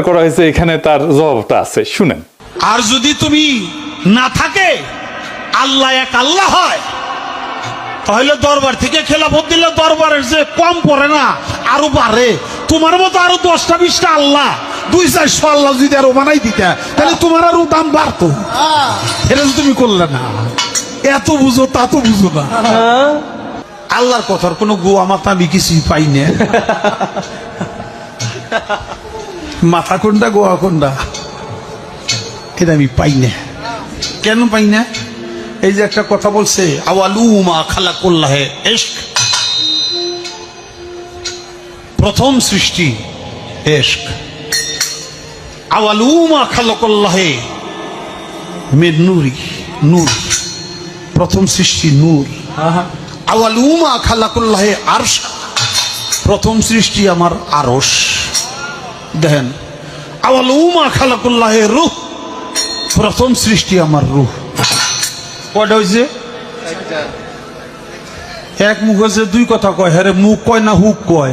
করা হয়েছে, এখানে তার জবাবটা আছে, শুনেন। আর যদি তুমি না থাকে, আল্লাহ এক আল্লাহ হয়, তাহলে দরবার থেকে খেলাফত দিলে দরবারের যে কম পড়ে না, আরো বাড়ে। তোমার মতো আরো 10টা 20টা আল্লাহ, 200-400 আল্লাহ যদি আরো বানাই দিতে, তাহলে তোমার আরো দাম বাড়তো। এটা তুমি করলে না, এত বুঝো তা তো বুঝো না। আল্লাহর কথার কোনো গোয়া মাথা আমি কিছুই পাই না। মাথা কোনটা গোয়া কোনটা এটা আমি পাই না। কেন পাই না? এই যে একটা কথা বলছে, আওয়ালুমা খালাকুল্লাহে ইশক, প্রথম সৃষ্টি ইশক। আওয়ালুমা খালাকুল্লাহে মিন নূরি, নূর, প্রথম সৃষ্টি নূর। আওয়ালুমা খালাকুল্লাহে আরশ, প্রথম সৃষ্টি আমার আরশ। দেখেন, আওয়ালুমা খালাকুল্লাহে রূহ, প্রথম সৃষ্টি আমার রূহ। কয়টা হয়েছে? এক মুখ হয়েছে, দুই কথা কয়। হ্যাঁ, মুখ কয় না হুক কয়?